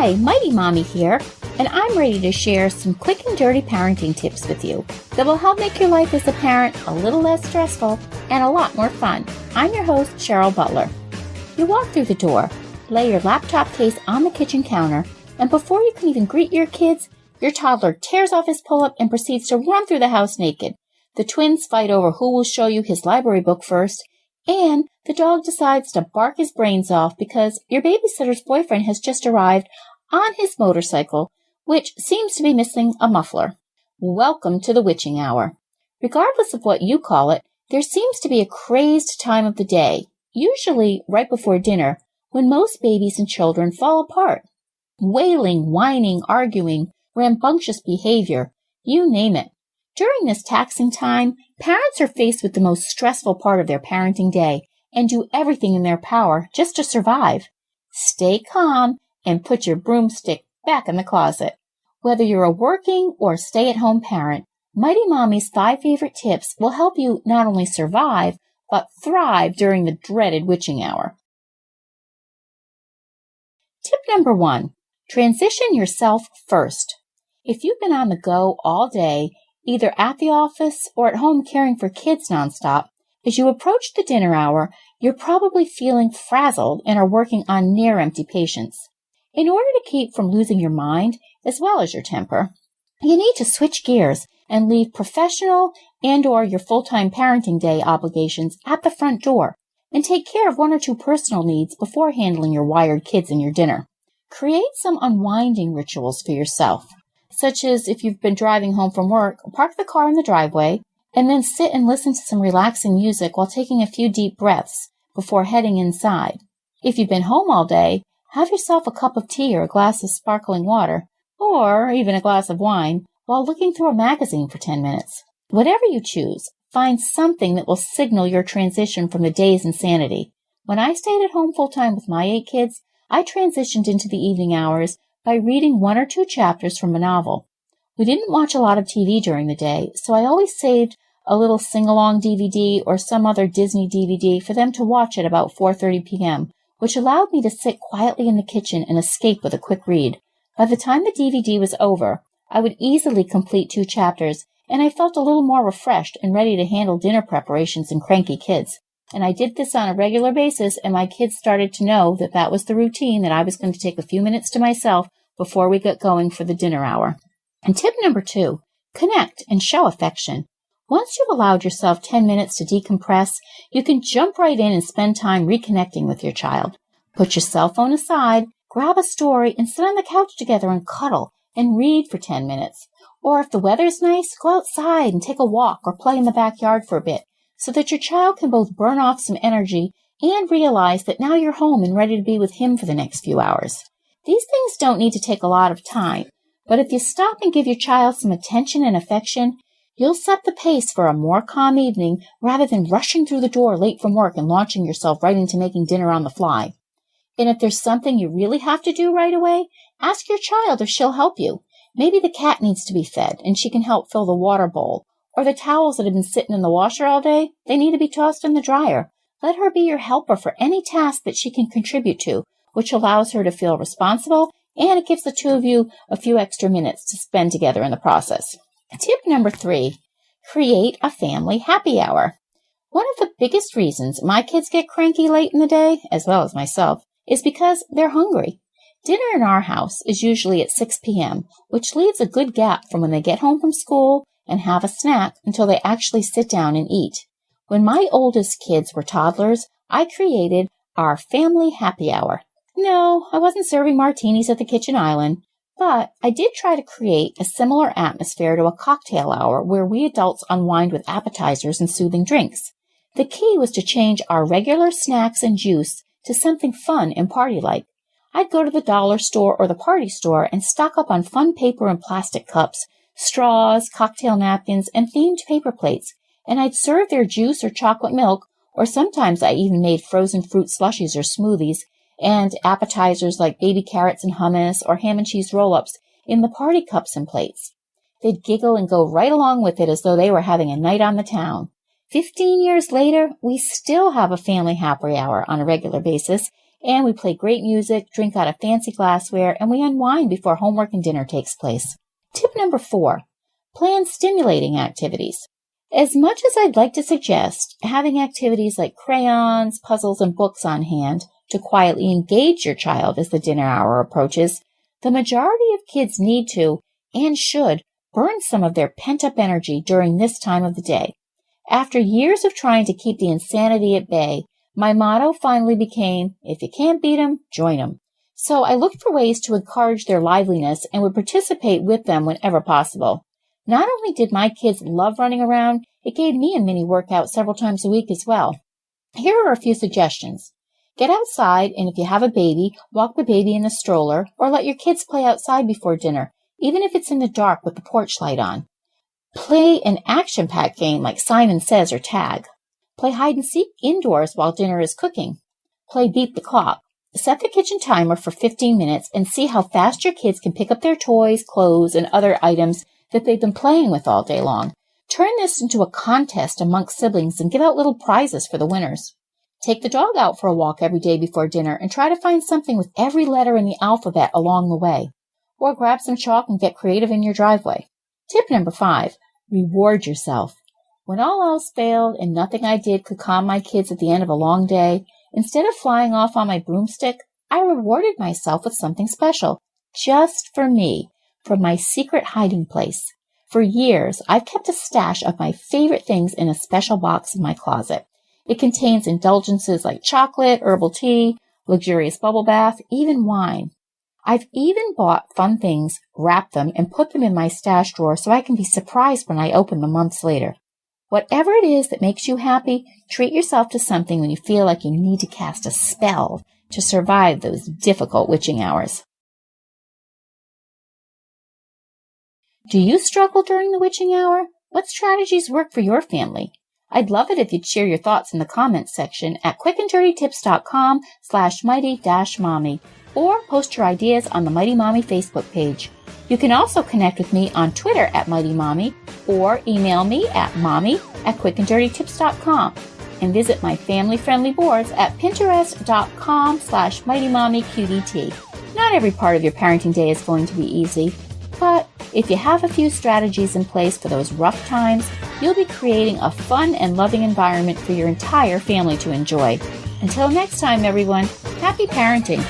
Hi, Mighty Mommy here, and I'm ready to share some quick and dirty parenting tips with you that will help make your life as a parent a little less stressful and a lot more fun. I'm your host, Cheryl Butler. You walk through the door, lay your laptop case on the kitchen counter, and before you can even greet your kids, your toddler tears off his pull-up and proceeds to run through the house naked. The twins fight over who will show you his library book first, and the dog decides to bark his brains off because your babysitter's boyfriend has just arrived on his motorcycle, which seems to be missing a muffler. Welcome to the witching hour. Regardless of what you call it, there seems to be a crazed time of the day, usually right before dinner, when most babies and children fall apart. Wailing, whining, arguing, rambunctious behavior, you name it. During this taxing time, parents are faced with the most stressful part of their parenting day and do everything in their power just to survive. Stay calm and put your broomstick back in the closet. Whether you're a working or stay-at-home parent, Mighty Mommy's 5 favorite tips will help you not only survive, but thrive during the dreaded witching hour. Tip number 1, transition yourself first. If you've been on the go all day, either at the office or at home caring for kids nonstop, as you approach the dinner hour, you're probably feeling frazzled and are working on near-empty patience. In order to keep from losing your mind, as well as your temper, you need to switch gears and leave professional and/or your full-time parenting day obligations at the front door and take care of 1 or 2 personal needs before handling your wired kids and your dinner. Create some unwinding rituals for yourself, such as if you've been driving home from work, park the car in the driveway, and then sit and listen to some relaxing music while taking a few deep breaths before heading inside. If you've been home all day, have yourself a cup of tea or a glass of sparkling water, or even a glass of wine, while looking through a magazine for 10 minutes. Whatever you choose, find something that will signal your transition from the day's insanity. When I stayed at home full-time with my 8 kids, I transitioned into the evening hours by reading 1 or 2 chapters from a novel. We didn't watch a lot of TV during the day, so I always saved a little sing-along DVD or some other Disney DVD for them to watch at about 4:30 p.m., which allowed me to sit quietly in the kitchen and escape with a quick read. By the time the DVD was over, I would easily complete 2 chapters, and I felt a little more refreshed and ready to handle dinner preparations and cranky kids. And I did this on a regular basis, and my kids started to know that that was the routine, that I was going to take a few minutes to myself before we got going for the dinner hour. And tip number 2, connect and show affection. Once you've allowed yourself 10 minutes to decompress, you can jump right in and spend time reconnecting with your child. Put your cell phone aside, grab a story, and sit on the couch together and cuddle and read for 10 minutes. Or if the weather's nice, go outside and take a walk or play in the backyard for a bit, so that your child can both burn off some energy and realize that now you're home and ready to be with him for the next few hours. These things don't need to take a lot of time, but if you stop and give your child some attention and affection, you'll set the pace for a more calm evening rather than rushing through the door late from work and launching yourself right into making dinner on the fly. And if there's something you really have to do right away, ask your child if she'll help you. Maybe the cat needs to be fed and she can help fill the water bowl. Or the towels that have been sitting in the washer all day, they need to be tossed in the dryer. Let her be your helper for any task that she can contribute to, which allows her to feel responsible, and it gives the 2 of you a few extra minutes to spend together in the process. Tip number 3, create a family happy hour. One of the biggest reasons my kids get cranky late in the day, as well as myself, is because they're hungry. Dinner in our house is usually at 6 p.m., which leaves a good gap from when they get home from school and have a snack until they actually sit down and eat. When my oldest kids were toddlers, I created our family happy hour. No, I wasn't serving martinis at the kitchen island, but I did try to create a similar atmosphere to a cocktail hour where we adults unwind with appetizers and soothing drinks. The key was to change our regular snacks and juice to something fun and party-like. I'd go to the dollar store or the party store and stock up on fun paper and plastic cups, straws, cocktail napkins, and themed paper plates, and I'd serve their juice or chocolate milk, or sometimes I even made frozen fruit slushies or smoothies, and appetizers like baby carrots and hummus or ham and cheese roll-ups in the party cups and plates. They'd giggle and go right along with it as though they were having a night on the town. 15 years later, we still have a family happy hour on a regular basis, And we play great music, drink out of fancy glassware, and we unwind before homework and dinner takes place. Tip number 4, plan stimulating activities. As much as I'd like to suggest having activities like crayons, puzzles, and books on hand to quietly engage your child as the dinner hour approaches, the majority of kids need to, and should, burn some of their pent-up energy during this time of the day. After years of trying to keep the insanity at bay, my motto finally became, if you can't beat 'em, join 'em. So I looked for ways to encourage their liveliness and would participate with them whenever possible. Not only did my kids love running around, it gave me a mini workout several times a week as well. Here are a few suggestions. Get outside, and if you have a baby, walk the baby in the stroller, or let your kids play outside before dinner, even if it's in the dark with the porch light on. Play an action-packed game like Simon Says or Tag. Play hide-and-seek indoors while dinner is cooking. Play Beat the Clock. Set the kitchen timer for 15 minutes and see how fast your kids can pick up their toys, clothes, and other items that they've been playing with all day long. Turn this into a contest amongst siblings and give out little prizes for the winners. Take the dog out for a walk every day before dinner and try to find something with every letter in the alphabet along the way. Or grab some chalk and get creative in your driveway. Tip number 5, reward yourself. When all else failed and nothing I did could calm my kids at the end of a long day, instead of flying off on my broomstick, I rewarded myself with something special, just for me, from my secret hiding place. For years, I've kept a stash of my favorite things in a special box in my closet. It contains indulgences like chocolate, herbal tea, luxurious bubble bath, even wine. I've even bought fun things, wrapped them, and put them in my stash drawer so I can be surprised when I open them months later. Whatever it is that makes you happy, treat yourself to something when you feel like you need to cast a spell to survive those difficult witching hours. Do you struggle during the witching hour? What strategies work for your family? I'd love it if you'd share your thoughts in the comments section at quickanddirtytips.com/mighty-mommy or post your ideas on the Mighty Mommy Facebook page. You can also connect with me on Twitter at Mighty Mommy or email me at mommy@quickanddirtytips.com and visit my family-friendly boards at pinterest.com/mightymommyqdt. Not every part of your parenting day is going to be easy, but if you have a few strategies in place for those rough times, you'll be creating a fun and loving environment for your entire family to enjoy. Until next time, everyone, happy parenting.